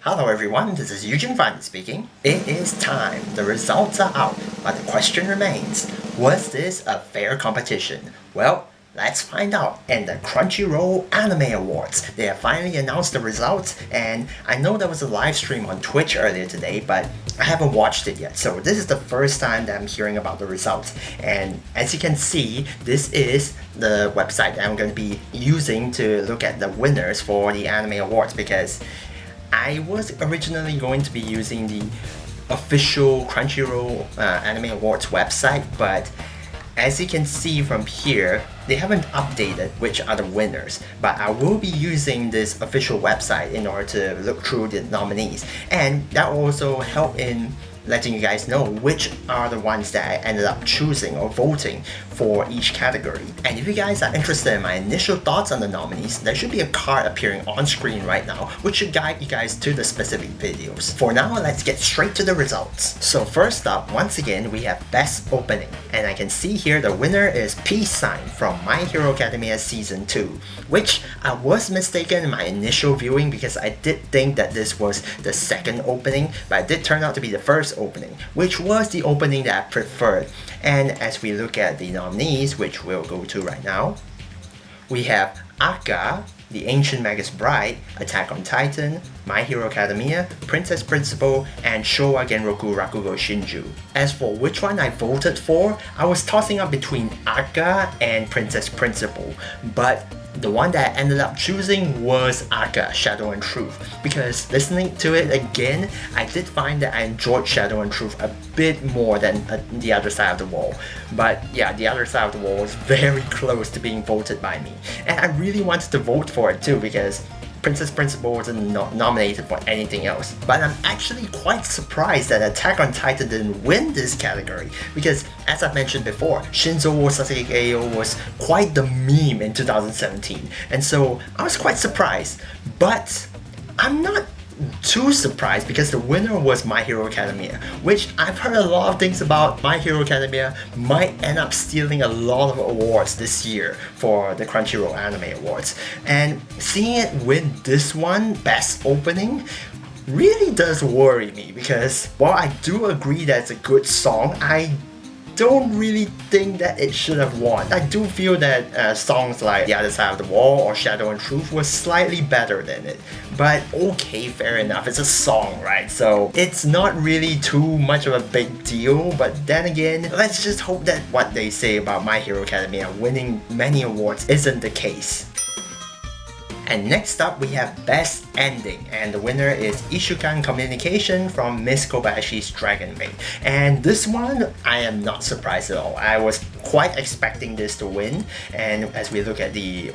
Hello everyone, this is Eugene Fan speaking. It is time. The results are out, but the question remains, was this a fair competition? Well, let's find out in the Crunchyroll Anime Awards. They have finally announced the results, and I know there was a live stream on Twitch earlier today, but I haven't watched it yet, so this is the first time that I'm hearing about the results. And as you can see, this is the website that I'm going to be using to look at the winners for the Anime Awards, because I was originally going to be using the official Crunchyroll Anime Awards website, but as you can see from here, they haven't updated which are the winners, but I will be using this official website in order to look through the nominees, and that will also help in letting you guys know which are the ones that I ended up choosing or voting for each category. And if you guys are interested in my initial thoughts on the nominees, there should be a card appearing on screen right now which should guide you guys to the specific videos. For now, let's get straight to the results. So first up, once again, we have Best Opening, and I can see here the winner is Peace Sign from My Hero Academia Season 2, which I was mistaken in my initial viewing because I did think that this was the second opening, but it did turn out to be the first opening, which was the opening that I preferred. And as we look at the nominees, which we'll go to right now, we have Aka, The Ancient Magus Bride, Attack on Titan, My Hero Academia, Princess Principal, and Showa Genroku Rakugo Shinju. As for which one I voted for, I was tossing up between Aka and Princess Principal, but the one that I ended up choosing was Aka, Shadow and Truth, because listening to it again, I did find that I enjoyed Shadow and Truth a bit more than The Other Side of the Wall. But yeah, The Other Side of the Wall was very close to being voted by me, and I really wanted to vote for it too because Princess Principal wasn't nominated for anything else. But I'm actually quite surprised that Attack on Titan didn't win this category, because as I've mentioned before, Shinzo wo Sasageo was quite the meme in 2017, and so I was quite surprised. But I'm not too surprised because the winner was My Hero Academia, which I've heard a lot of things about. My Hero Academia might end up stealing a lot of awards this year for the Crunchyroll Anime Awards, and seeing it win this one, Best Opening, really does worry me, because while I do agree that it's a good song, I don't really think that it should have won. I do feel that songs like The Other Side of the Wall or Shadow and Truth was slightly better than it. But okay, fair enough, it's a song, right? So it's not really too much of a big deal, but then again, let's just hope that what they say about My Hero Academia winning many awards isn't the case. And next up, we have Best Ending, and the winner is Ishukan Communication from Miss Kobayashi's Dragon Maid. And this one, I am not surprised at all. I was quite expecting this to win, and as we look at the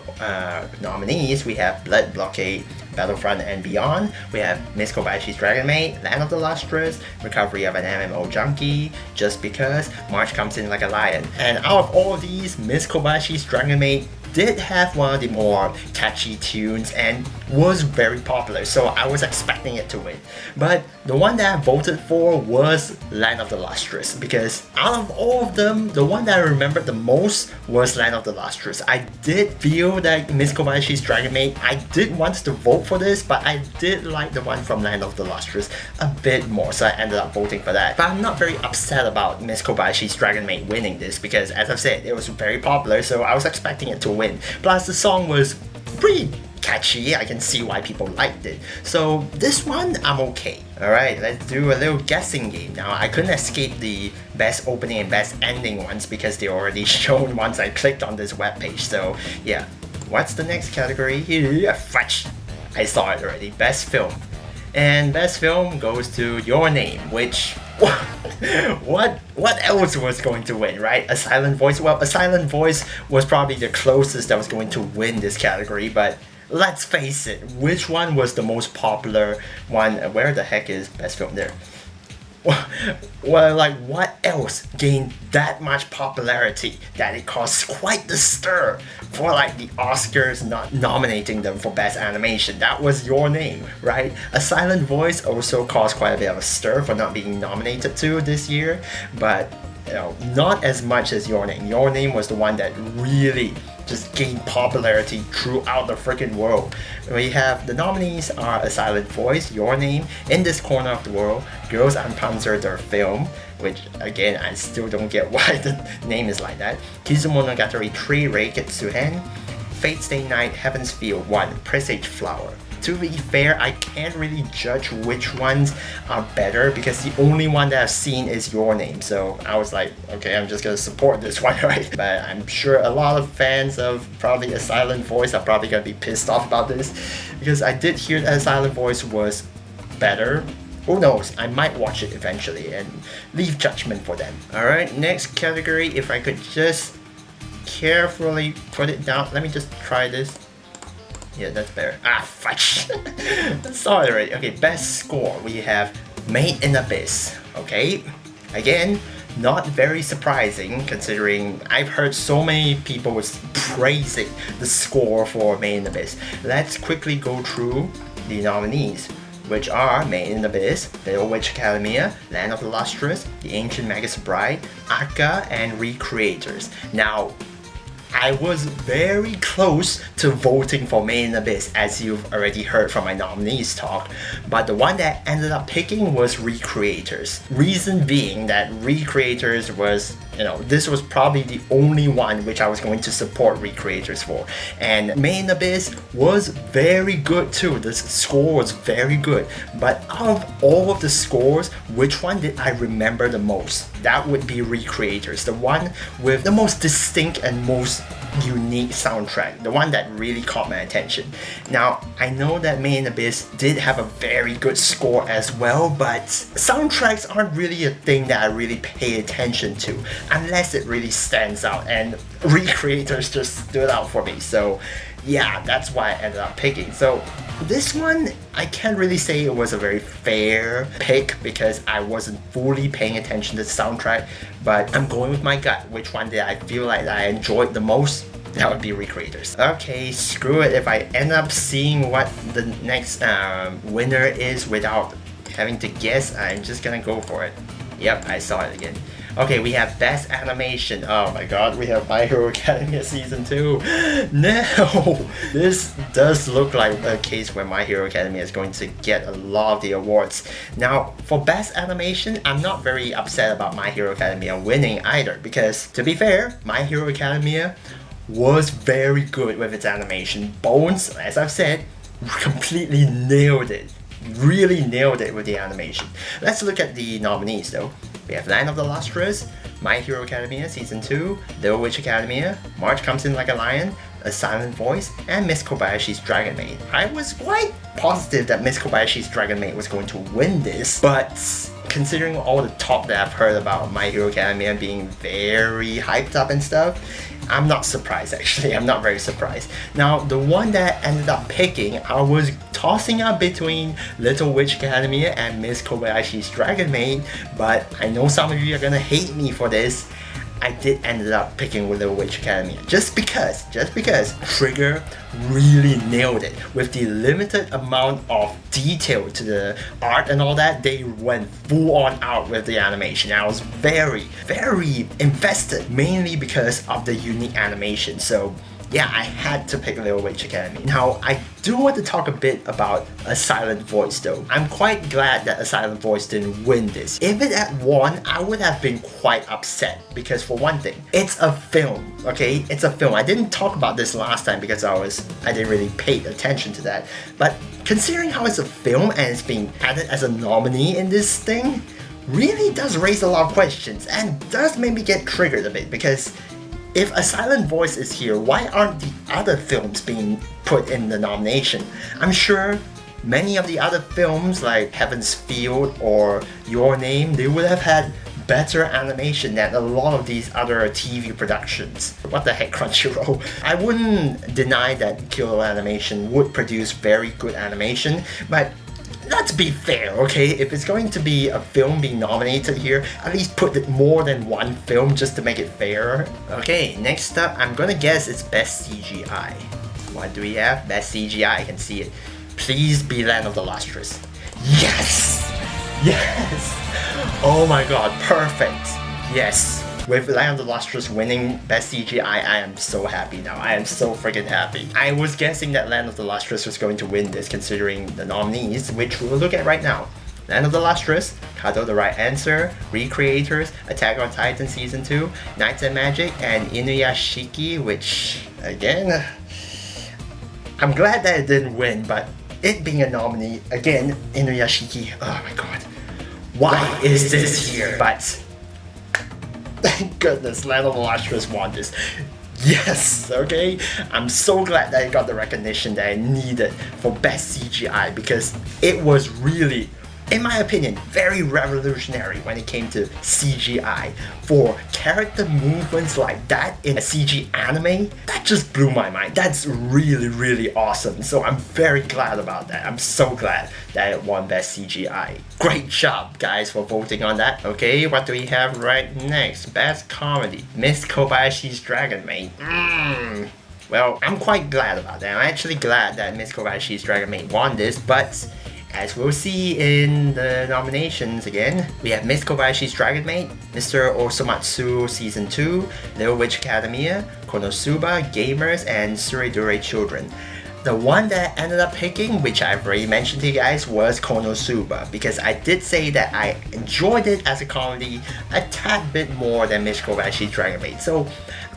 nominees, we have Blood Blockade, Battlefront and Beyond, we have Miss Kobayashi's Dragon Maid, Land of the Lustrous, Recovery of an MMO Junkie, Just Because, March Comes In Like a Lion. And out of all of these, Miss Kobayashi's Dragon Maid did have one of the more catchy tunes and was very popular, so I was expecting it to win. But the one that I voted for was Land of the Lustrous, because out of all of them, the one that I remembered the most was Land of the Lustrous. I did feel that Miss Kobayashi's Dragon Maid, I did want to vote for this, but I did like the one from Land of the Lustrous a bit more, so I ended up voting for that. But I'm not very upset about Miss Kobayashi's Dragon Maid winning this, because as I've said, it was very popular, so I was expecting it to win. Plus the song was pretty catchy, I can see why people liked it. So this one, I'm okay. Alright, let's do a little guessing game now. I couldn't escape the Best Opening and Best Ending ones because they already shown once I clicked on this webpage. So yeah, what's the next category? Yeah, fudge! I saw it already. Best Film. And Best Film goes to Your Name, which what else was going to win, right? A Silent Voice? Well, A Silent Voice was probably the closest that was going to win this category, but let's face it, which one was the most popular one? Where the heck is Best Film there? Well, like, what else gained that much popularity that it caused quite the stir for like the Oscars not nominating them for Best Animation? That was Your Name, right? A Silent Voice also caused quite a bit of a stir for not being nominated to this year, but you know, not as much as Your Name. Your Name was the one that really just gained popularity throughout the freaking world. We have the nominees are A Silent Voice, Your Name, In This Corner of the World, Girls and Panzer der Film, which again I still don't get why the name is like that, Kizumonogatari 3 Reiketsuhen, Fate Stay Night, Heaven's Feel 1, Presage Flower. To be fair, I can't really judge which ones are better because the only one that I've seen is Your Name. So I was like, okay, I'm just gonna support this one, right? But I'm sure a lot of fans of probably A Silent Voice are probably gonna be pissed off about this because I did hear that A Silent Voice was better. Who knows, I might watch it eventually and leave judgment for them. Alright, next category, if I could just carefully put it down. Let me just try this. Yeah, that's better. Ah, fudge! Saw it already. Okay, best score. We have Made in Abyss. Okay, again, not very surprising considering I've heard so many people was praising the score for Made in Abyss. Let's quickly go through the nominees, which are Made in Abyss, Little Witch Academia, Land of the Lustrous, The Ancient Magus Bride, Akka, and Recreators. Now, I was very close to voting for Made in Abyss, as you've already heard from my nominees talk, but the one that ended up picking was Recreators. Reason being that Recreators was, this was probably the only one which I was going to support Recreators for. And Made in Abyss was very good too. The score was very good. But out of all of the scores, which one did I remember the most? That would be Recreators, the one with the most distinct and most unique soundtrack, the one that really caught my attention. Now, I know that Made in Abyss did have a very good score as well, but soundtracks aren't really a thing that I really pay attention to unless it really stands out, and Recreators just stood out for me. So yeah, that's why I ended up picking. So this one, I can't really say it was a very fair pick because I wasn't fully paying attention to the soundtrack, but I'm going with my gut. Which one did I feel like I enjoyed the most? That would be Recreators. Okay, screw it. If I end up seeing what the next winner is without having to guess, I'm just gonna go for it. Yep, I saw it again. Okay, we have Best Animation. Oh my god, we have My Hero Academia Season 2. No! This does look like a case where My Hero Academia is going to get a lot of the awards. Now, for Best Animation, I'm not very upset about My Hero Academia winning either, because to be fair, My Hero Academia was very good with its animation. Bones, as I've said, completely nailed it. Really nailed it with the animation. Let's look at the nominees though. We have Land of the Lustrous, My Hero Academia Season 2, Little Witch Academia, March Comes In Like a Lion, A Silent Voice, and Miss Kobayashi's Dragon Maid. I was quite positive that Miss Kobayashi's Dragon Maid was going to win this, but considering all the talk that I've heard about My Hero Academia being very hyped up and stuff, I'm not surprised actually. I'm not very surprised. Now, the one that ended up picking, I was tossing up between Little Witch Academia and Miss Kobayashi's Dragon Maid, but I know some of you are gonna hate me for this. I did end up picking Little Witch Academia just because Trigger really nailed it. With the limited amount of detail to the art and all that, they went full on out with the animation. I was very, very invested, mainly because of the unique animation. So yeah, I had to pick Little Witch Academy. Now, I do want to talk a bit about A Silent Voice though. I'm quite glad that A Silent Voice didn't win this. If it had won, I would have been quite upset because for one thing, it's a film, okay? It's a film. I didn't talk about this last time because I didn't really pay attention to that. But considering how it's a film and it's being added as a nominee in this thing, really does raise a lot of questions and does make me get triggered a bit because if A Silent Voice is here, why aren't the other films being put in the nomination? I'm sure many of the other films like Heaven's Field or Your Name, they would have had better animation than a lot of these other TV productions. What the heck, Crunchyroll? I wouldn't deny that Kyoto Animation would produce very good animation, but let's be fair, okay? If it's going to be a film being nominated here, at least put it more than one film just to make it fair. Okay, next up, I'm gonna guess it's Best CGI. What do we have? Best CGI, I can see it. Please be Land of the Lustrous. Yes! Yes! Oh my god, perfect! Yes. With Land of the Lustrous winning Best CGI, I am so happy now. I am so freaking happy. I was guessing that Land of the Lustrous was going to win this considering the nominees, which we'll look at right now. Land of the Lustrous, Kado the Right Answer, Recreators, Attack on Titan Season 2, Knights and Magic, and Inuyashiki, which, again, I'm glad that it didn't win, but it being a nominee, again, Inuyashiki, oh my god. Why is this here? But, thank goodness, Land of the Lustrous won this. Yes, okay? I'm so glad that it got the recognition that it needed for Best CGI because it was really, in my opinion, very revolutionary when it came to CGI. For character movements like that in a CG anime, that just blew my mind. That's really, really awesome. So I'm very glad about that. I'm so glad that it won Best CGI. Great job, guys, for voting on that. Okay, what do we have right next? Best Comedy, Miss Kobayashi's Dragon Maid. Well, I'm quite glad about that. I'm actually glad that Miss Kobayashi's Dragon Maid won this, but as we'll see in the nominations again, we have Miss Kobayashi's Dragon Maid, Mr. Osomatsu Season 2, Little Witch Academia, Konosuba, Gamers, and Suridure Children. The one that I ended up picking, which I've already mentioned to you guys, was Konosuba, because I did say that I enjoyed it as a comedy a tad bit more than Miss Kobayashi's Dragon Maid. So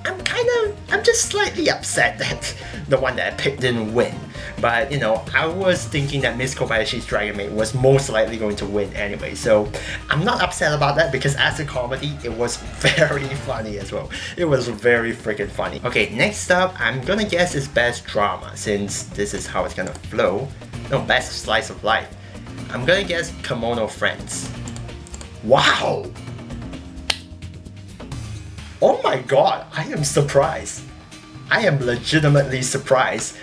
I'm just slightly upset that the one that I picked didn't win. But, you know, I was thinking that Miss Kobayashi's Dragon Maid was most likely going to win anyway. So I'm not upset about that because as a comedy, it was very funny as well. It was very freaking funny. Okay, next up, I'm gonna guess is Best Drama since this is how it's gonna flow. No, Best Slice of Life. I'm gonna guess Kimono Friends. Wow! Oh my god, I am surprised. I am legitimately surprised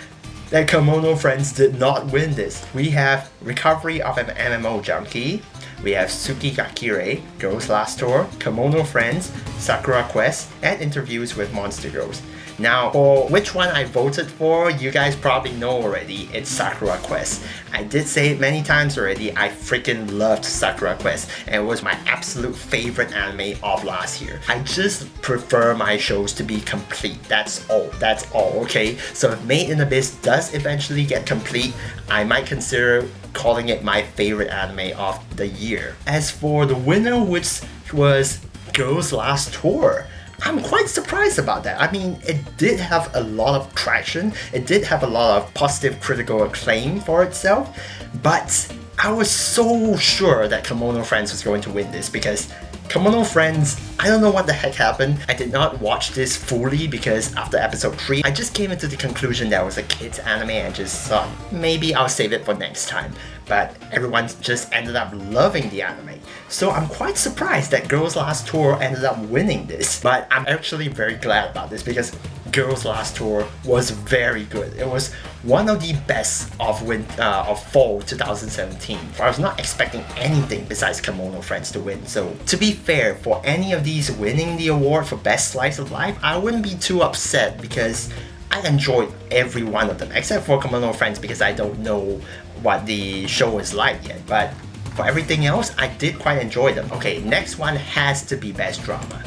that Kimono Friends did not win this. We have Recovery of an MMO Junkie, we have Tsuki Gakire, Girls Last Tour, Kimono Friends, Sakura Quest, and Interviews with Monster Girls. Now, for which one I voted for, you guys probably know already, it's Sakura Quest. I did say it many times already, I freaking loved Sakura Quest, and it was my absolute favorite anime of last year. I just prefer my shows to be complete, that's all, okay? So if Made in Abyss does eventually get complete, I might consider calling it my favorite anime of the year. As for the winner, which was Girls Last Tour, I'm quite surprised about that. I mean, it did have a lot of traction, it did have a lot of positive critical acclaim for itself, but I was so sure that Kimono Friends was going to win this because Kimono Friends, I don't know what the heck happened. I did not watch this fully because after episode 3, I just came into the conclusion that it was a kids anime and just thought maybe I'll save it for next time. But everyone just ended up loving the anime. So I'm quite surprised that Girls Last Tour ended up winning this. But I'm actually very glad about this because Girls Last Tour was very good. It was one of the best of fall 2017. I was not expecting anything besides Kimono Friends to win. So to be fair, for any of these winning the award for Best Slice of Life, I wouldn't be too upset because I enjoyed every one of them except for Kimono Friends because I don't know what the show is like yet. But for everything else, I did quite enjoy them. Okay, next one has to be Best Drama.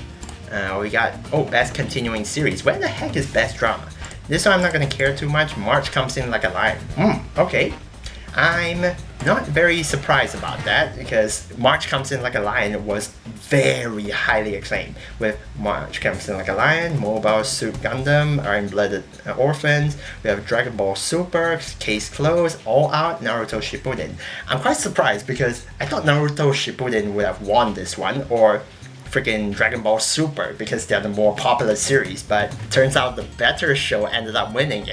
We got, Best Continuing Series. Where the heck is Best Drama? This one I'm not gonna care too much. March Comes In Like a Lion. Okay. I'm not very surprised about that because March Comes In Like a Lion was very highly acclaimed with March Comes In Like a Lion, Mobile Suit Gundam, Iron-Blooded Orphans, we have Dragon Ball Super, Case Closed, All Out, Naruto Shippuden. I'm quite surprised because I thought Naruto Shippuden would have won this one, or freaking Dragon Ball Super because they're the more popular series, but turns out the better show ended up winning,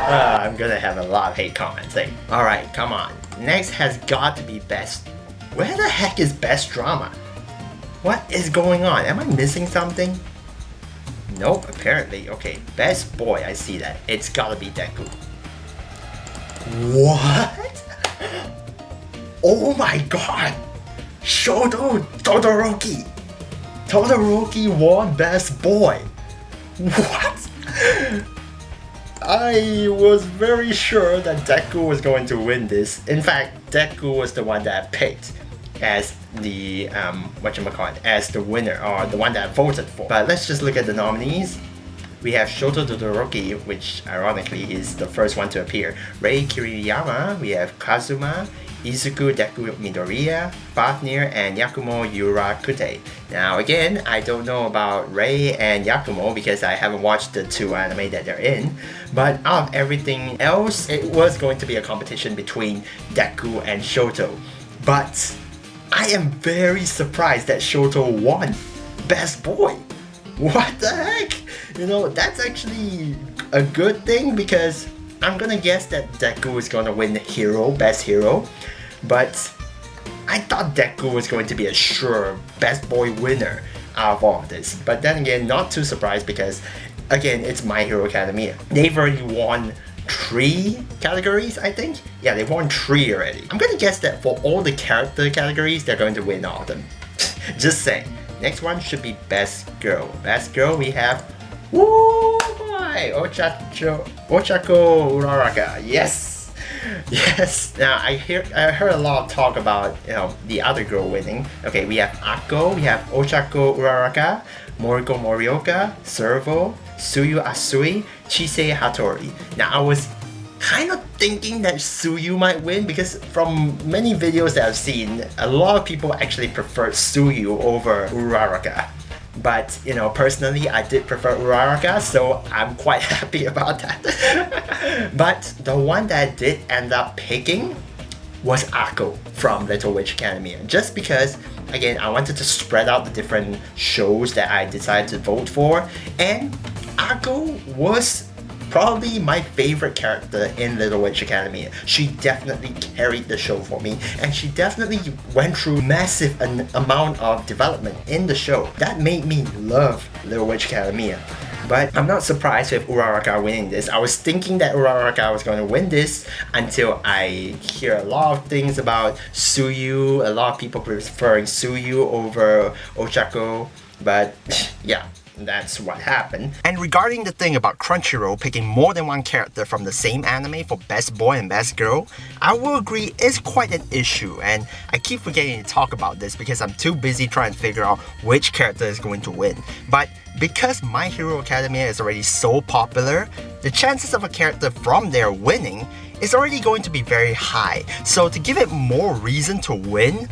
I'm gonna have a lot of hate comments, eh? Alright, come on. Next has got to be Best. Where the heck is Best Drama? What is going on? Am I missing something? Nope, apparently. Okay, Best Boy, I see that. It's gotta be Deku. What? Oh my god! Shoto Todoroki! Todoroki won Best Boy! What? I was very sure that Deku was going to win this. In fact, Deku was the one that I picked. as the whatchamacallit, as the winner or the one that I voted for. But let's just look at the nominees. We have Shoto Todoroki, which ironically is the first one to appear. Rei Kiriyama, we have Kazuma, Izuku Deku Midoriya, Fafnir, and Yakumo Yurakute. Now again, I don't know about Rei and Yakumo because I haven't watched the two anime that they're in, but out of everything else, it was going to be a competition between Deku and Shoto. But I am very surprised that Shoto won Best Boy. What the heck? You know, that's actually a good thing because I'm gonna guess that Deku is gonna win Hero, Best Hero. But I thought Deku was going to be a sure Best Boy winner out of all of this. But then again, not too surprised because, again, it's My Hero Academia. They've already won 3 categories, I think? Yeah, they won 3 already. I'm gonna guess that for all the character categories, they're going to win all of them. Just saying. Next one should be Best Girl. Best Girl, we have woo boy, Ochako Uraraka. Yes, yes. Now I heard a lot of talk about the other girl winning. Okay, we have Akko, we have Ochako Uraraka, Moriko Morioka, Servo, Suyu Asui, Chise Hattori. Now I was kind of thinking that Suyu might win because from many videos that I've seen, a lot of people actually prefer Suyu over Uraraka. But, personally, I did prefer Uraraka, so I'm quite happy about that. But the one that I did end up picking was Akko from Little Witch Academia. Just because, again, I wanted to spread out the different shows that I decided to vote for, and Akko was probably my favorite character in Little Witch Academia. She definitely carried the show for me, and she definitely went through massive amount of development in the show. That made me love Little Witch Academia. But I'm not surprised with Uraraka winning this. I was thinking that Uraraka was going to win this until I hear a lot of things about Suyu, a lot of people preferring Suyu over Ochako, but yeah. That's what happened. And regarding the thing about Crunchyroll picking more than one character from the same anime for Best Boy and Best Girl, I will agree it's quite an issue, and I keep forgetting to talk about this because I'm too busy trying to figure out which character is going to win. But because My Hero Academia is already so popular, the chances of a character from there winning is already going to be very high. So to give it more reason to win,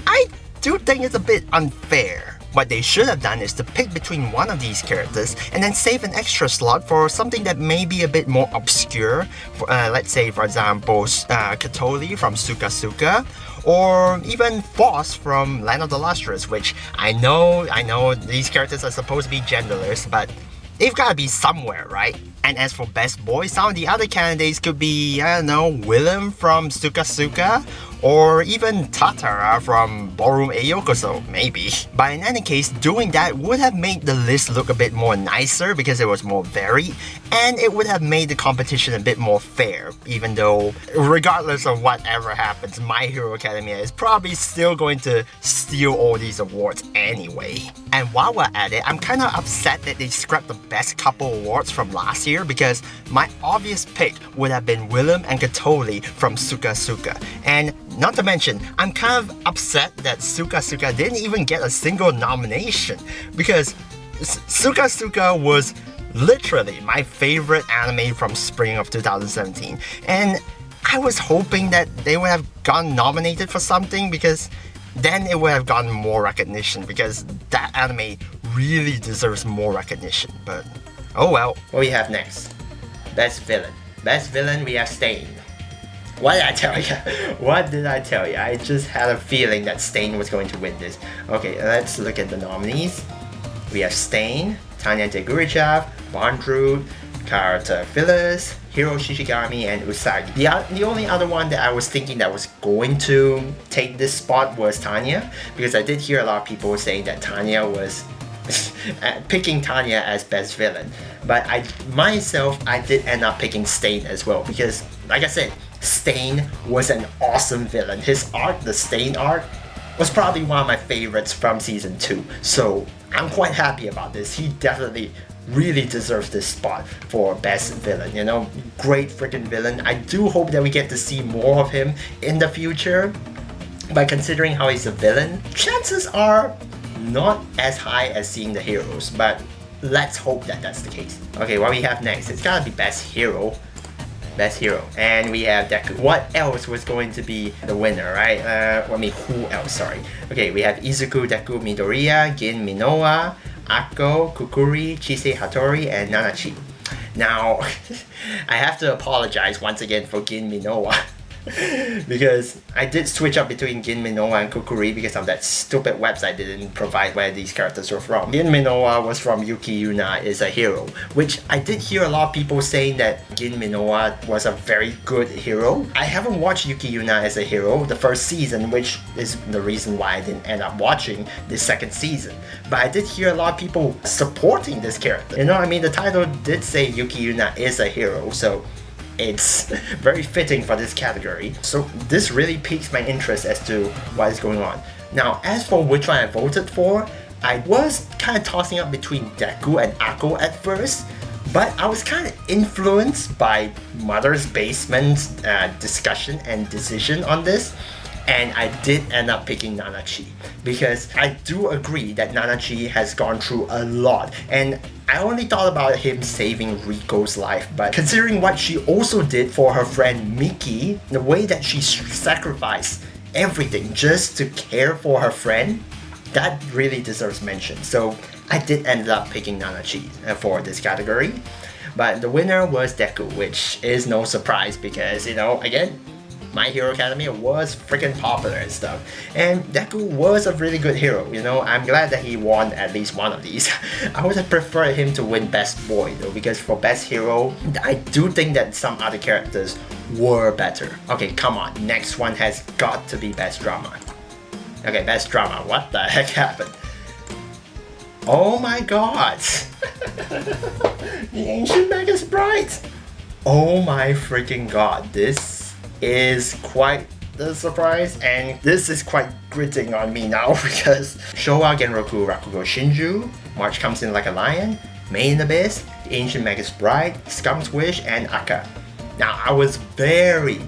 I do think it's a bit unfair. What they should have done is to pick between one of these characters and then save an extra slot for something that may be a bit more obscure. Let's say, for example, Katoli from Suka Suka, or even Foss from Land of the Lustrous, which I know these characters are supposed to be genderless, but they've got to be somewhere, right? And as for Best Boy, some of the other candidates could be, I don't know, Willem from Suka Suka, or even Tatara from Ballroom Eyokoso, maybe. But in any case, doing that would have made the list look a bit more nicer because it was more varied, and it would have made the competition a bit more fair, even though, regardless of whatever happens, My Hero Academia is probably still going to steal all these awards anyway. And while we're at it, I'm kinda upset that they scrapped the best couple awards from last year because my obvious pick would have been Willem and Katoli from Suka Suka. And not to mention, I'm kind of upset that Suka Suka didn't even get a single nomination because Suka Suka was literally my favorite anime from spring of 2017, and I was hoping that they would have gotten nominated for something because then it would have gotten more recognition because that anime really deserves more recognition, but oh well. What we have next? Best Villain. Best Villain, we have Stain. What did I tell you? What did I tell you? I just had a feeling that Stain was going to win this. Okay, let's look at the nominees. We have Stain, Tanya Degurichav, Bondrewd, Karata Phyllis, Hiro Shishigami, and Usagi. The only other one that I was thinking that was going to take this spot was Tanya, because I did hear a lot of people saying that Tanya was picking Tanya as best villain. But I did end up picking Stain as well, because like I said, Stain was an awesome villain. His arc, the Stain arc, was probably one of my favorites from season 2. So I'm quite happy about this. He definitely really deserves this spot for best villain, you know? Great freaking villain. I do hope that we get to see more of him in the future. But considering how he's a villain, chances are not as high as seeing the heroes, but let's hope that that's the case. Okay, what we have next, it's gotta be Best Hero. Best Hero. And we have Deku. What else was going to be the winner, right? Who else? Sorry. Okay, we have Izuku, Deku, Midoriya, Gin, Minowa, Akko, Kukuri, Chise, Hattori, and Nanachi. Now, I have to apologize once again for Gin Minowa. Because I did switch up between Gin Minowa and Kukuri because of that stupid website didn't provide where these characters were from. Gin Minowa was from Yuki Yuna is a hero, which I did hear a lot of people saying that Gin Minowa was a very good hero. I haven't watched Yuki Yuna as a hero the first season, which is the reason why I didn't end up watching the second season. But I did hear a lot of people supporting this character. You know, I mean, the title did say Yuki Yuna is a hero, so it's very fitting for this category. So this really piques my interest as to what is going on. Now, as for which one I voted for, I was kind of tossing up between Deku and Akko at first, but I was kind of influenced by Mother's Basement discussion and decision on this, and I did end up picking Nanachi because I do agree that Nanachi has gone through a lot, and I only thought about him saving Riko's life, but considering what she also did for her friend Miki, the way that she sacrificed everything just to care for her friend, that really deserves mention. So I did end up picking Nanachi for this category, but the winner was Deku, which is no surprise because, you know, again, My Hero Academia was freaking popular and stuff, and Deku was a really good hero. You know, I'm glad that he won at least one of these. I would have preferred him to win Best Boy though, because for Best Hero, I do think that some other characters were better. Okay, come on, next one has got to be Best Drama. Okay, Best Drama, what the heck happened? Oh my god! The Ancient Magus Bride! Oh my freaking god, this is quite the surprise, and this is quite gritting on me now because Showa Genroku Rakugo Shinju, March Comes In Like a Lion, Made in Abyss, The Ancient Magus Bride, Skunk's Wish, and Akka. Now I was very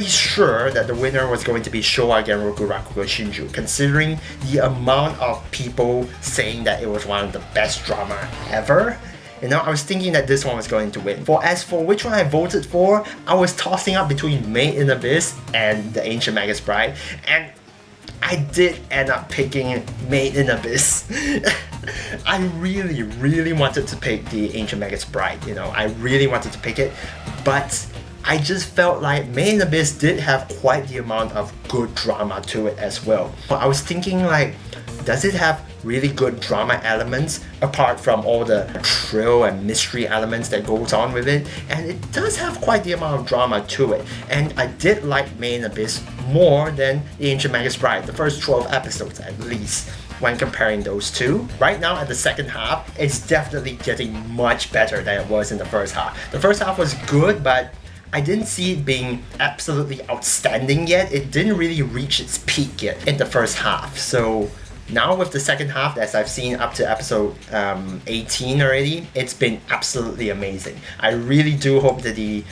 sure that the winner was going to be Showa Genroku Rakugo Shinju, considering the amount of people saying that it was one of the best drama ever. You know, I was thinking that this one was going to win. As for which one I voted for, I was tossing up between Made in Abyss and The Ancient Magus Bride, and I did end up picking Made in Abyss. I really wanted to pick The Ancient Magus Bride, you know, I really wanted to pick it, but I just felt like Made in Abyss did have quite the amount of good drama to it as well. I was thinking like, does it have really good drama elements apart from all the thrill and mystery elements that goes on with it? And it does have quite the amount of drama to it. And I did like Made in Abyss more than The Ancient Magus Bride, the first 12 episodes at least, when comparing those two. Right now at the second half, it's definitely getting much better than it was in the first half. The first half was good, but I didn't see it being absolutely outstanding yet. It didn't really reach its peak yet in the first half. So now with the second half, as I've seen up to episode 18 already, it's been absolutely amazing. I really do hope that the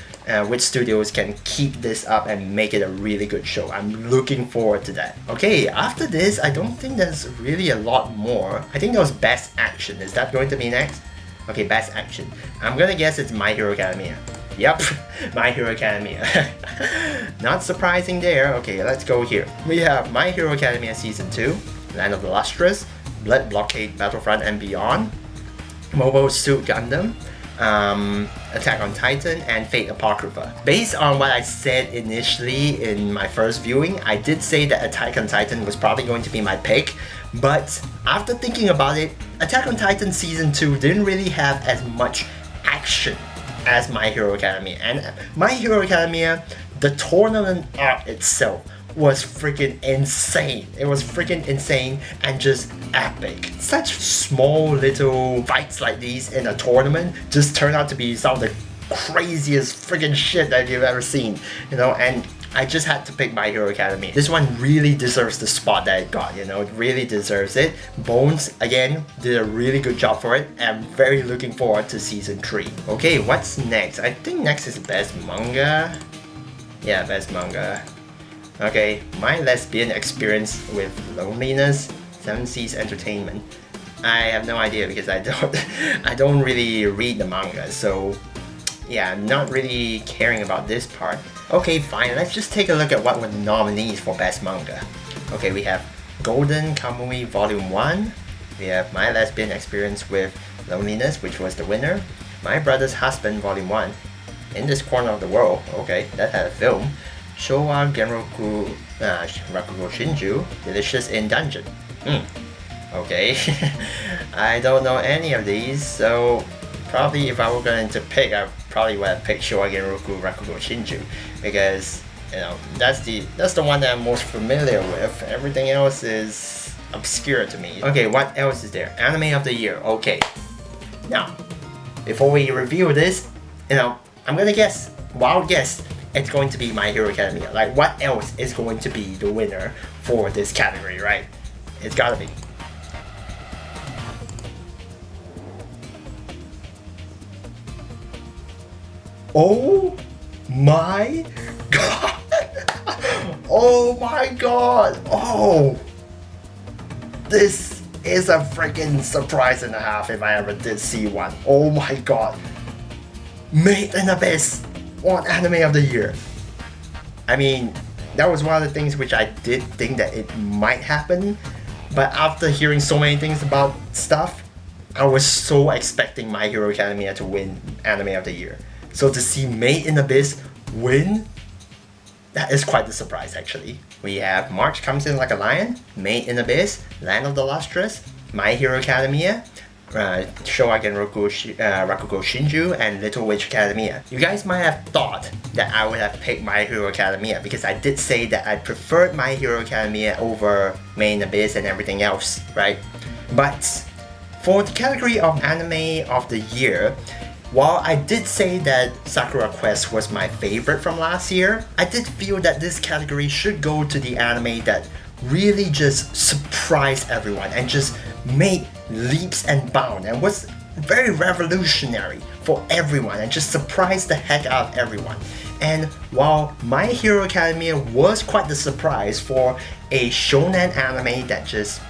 Witch Studios can keep this up and make it a really good show. I'm looking forward to that. Okay, after this, I don't think there's really a lot more. I think there was Best Action. Is that going to be next? Okay, Best Action. I'm gonna guess it's My Hero Academia. Yep, My Hero Academia. Not surprising there. Okay, let's go here. We have My Hero Academia Season 2, Land of the Lustrous, Blood Blockade Battlefront and Beyond, Mobile Suit Gundam, Attack on Titan, and Fate Apocrypha. Based on what I said initially in my first viewing, I did say that Attack on Titan was probably going to be my pick, but after thinking about it, Attack on Titan Season 2 didn't really have as much action as My Hero Academia. And My Hero Academia, the tournament arc itself was freaking insane. It was freaking insane and just epic. Such small little fights like these in a tournament just turn out to be some of the craziest freaking shit that you've ever seen, you know, and I just had to pick My Hero Academia. This one really deserves the spot that it got, you know, it really deserves it. Bones, again, did a really good job for it, and I'm very looking forward to Season 3. Okay, what's next? I think next is Best Manga. Yeah, Best Manga. Okay, my lesbian experience with loneliness, 7 Seas Entertainment. I have no idea because I don't really read the manga, so yeah, I'm not really caring about this part. Okay, fine, let's just take a look at what were the nominees for Best Manga. Okay, we have Golden Kamui Volume 1, we have My Lesbian Experience with Loneliness, which was the winner, My Brother's Husband Volume 1, In This Corner of the World, okay, that had a film, Showa Genroku Rakugo Shinju, Delicious in Dungeon. Okay, I don't know any of these, so probably if I were going to pick, I probably would have picked Showa Genroku Rakugo Shinju, because you know that's the one that I'm most familiar with. Everything else is obscure to me. Okay, what else is there? Anime of the year. Okay, now before we review this, you know, I'm gonna guess, wild guess, it's going to be My Hero Academia. Like, what else is going to be the winner for this category, right? It's gotta be. Oh my god! Oh my god! Oh! This is a freaking surprise and a half if I ever did see one. Oh my god! Made in Abyss won Anime of the Year. I mean, that was one of the things which I did think that it might happen, but after hearing so many things about stuff, I was so expecting My Hero Academia to win Anime of the Year. So to see Made in Abyss win, that is quite the surprise actually. We have March Comes In Like a Lion, Made in Abyss, Land of the Lustrous, My Hero Academia, Showa Genroku Rakugo Shinju, and Little Witch Academia. You guys might have thought that I would have picked My Hero Academia because I did say that I preferred My Hero Academia over Made in Abyss and everything else, right? But for the category of Anime of the Year, while I did say that Sakura Quest was my favorite from last year, I did feel that this category should go to the anime that really just surprised everyone and just made leaps and bounds and was very revolutionary for everyone and just surprised the heck out of everyone. And while My Hero Academia was quite the surprise for a shonen anime that just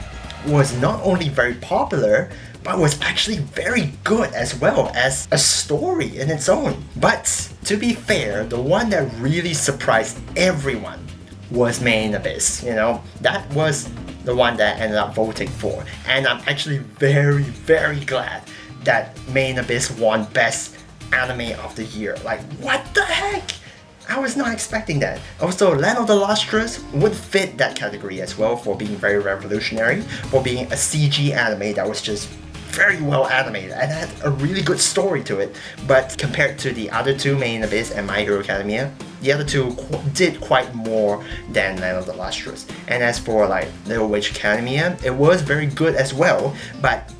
was not only very popular, but was actually very good as well as a story in its own. But to be fair, the one that really surprised everyone was Made in Abyss. You know, that was the one that I ended up voting for. And I'm actually very, very glad that Made in Abyss won Best Anime of the Year. Like, what the heck? I was not expecting that. Also, Land of the Lustrous would fit that category as well for being very revolutionary, for being a CG anime that was just very well animated and had a really good story to it. But compared to the other two, Made in Abyss and My Hero Academia, the other two did quite more than Land of the Lustrous. And as for like Little Witch Academia, it was very good as well, but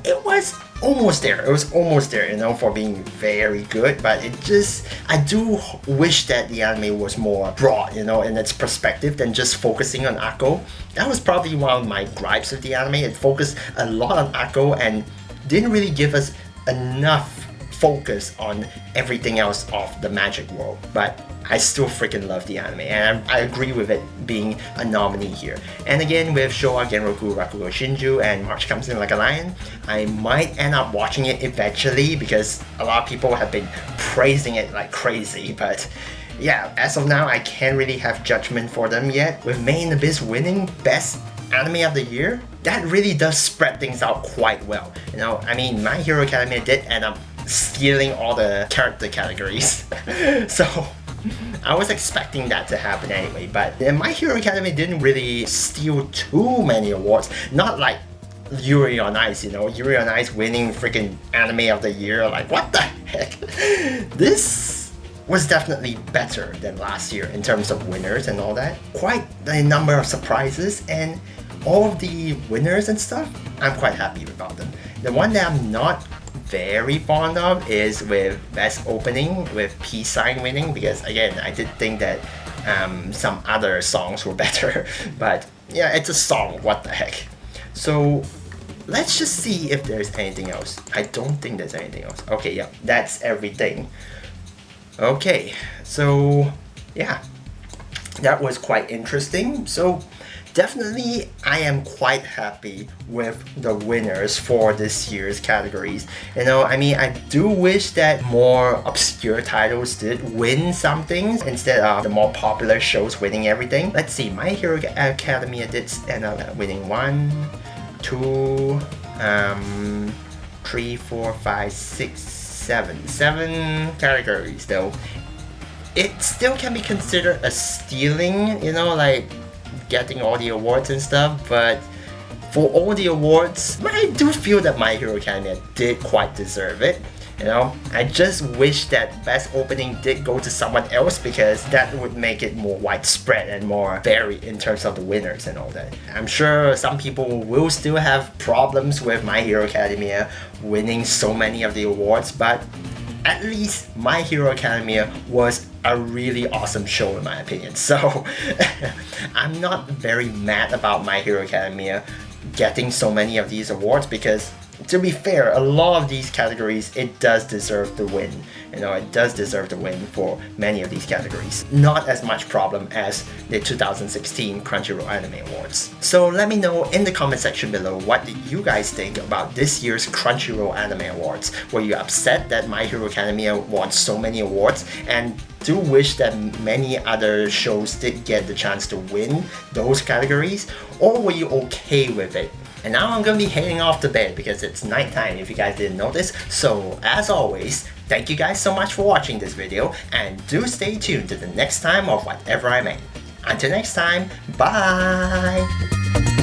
it was almost there. It was almost there, you know, for being very good, but it just, I do wish that the anime was more broad, you know, in its perspective than just focusing on Akko. That was probably one of my gripes of the anime. It focused a lot on Akko and didn't really give us enough focus on everything else of the magic world. But I still freaking love the anime, and I agree with it being a nominee here. And again, with Showa Genroku Rakugo Shinju and March Comes In Like a Lion, I might end up watching it eventually because a lot of people have been praising it like crazy. But yeah, as of now, I can't really have judgment for them yet. With Made in Abyss winning Best Anime of the Year, that really does spread things out quite well. You know, I mean, My Hero Academia did end up stealing all the character categories. So I was expecting that to happen anyway, but My Hero Academia didn't really steal too many awards. Not like Yuri on Ice, you know, Yuri on Ice winning freaking Anime of the Year, like what the heck? This was definitely better than last year in terms of winners and all that. Quite a number of surprises, and all of the winners and stuff, I'm quite happy about them. The one that I'm not very fond of is with Best Opening, with Peace Sign winning, because again, I did think that some other songs were better, but yeah, it's a song, what the heck. So let's just see if there's anything else. I don't think there's anything else. Okay, yeah, that's everything. Okay, so yeah, that was quite interesting. So definitely I am quite happy with the winners for this year's categories. You know, I mean, I do wish that more obscure titles did win some things instead of the more popular shows winning everything. Let's see, My Hero Academia did end up winning 1, 2, 3, 4, 5, 6, 7 categories though. It still can be considered a stealing, you know, like getting all the awards and stuff, but for all the awards, I do feel that My Hero Academia did quite deserve it. You know, I just wish that best opening did go to someone else, because that would make it more widespread and more varied in terms of the winners and all that. I'm sure some people will still have problems with My Hero Academia winning so many of the awards, but at least My Hero Academia was a really awesome show in my opinion. So I'm not very mad about My Hero Academia getting so many of these awards, because to be fair, a lot of these categories, it does deserve the win. You know, it does deserve the win for many of these categories. Not as much problem as the 2016 Crunchyroll Anime Awards. So let me know in the comment section below, what did you guys think about this year's Crunchyroll Anime Awards? Were you upset that My Hero Academia won so many awards, and do wish that many other shows did get the chance to win those categories? Or were you okay with it? And now I'm gonna be heading off to bed because it's nighttime, if you guys didn't notice. So as always, thank you guys so much for watching this video, and do stay tuned to the next time of whatever I make. Until next time, bye!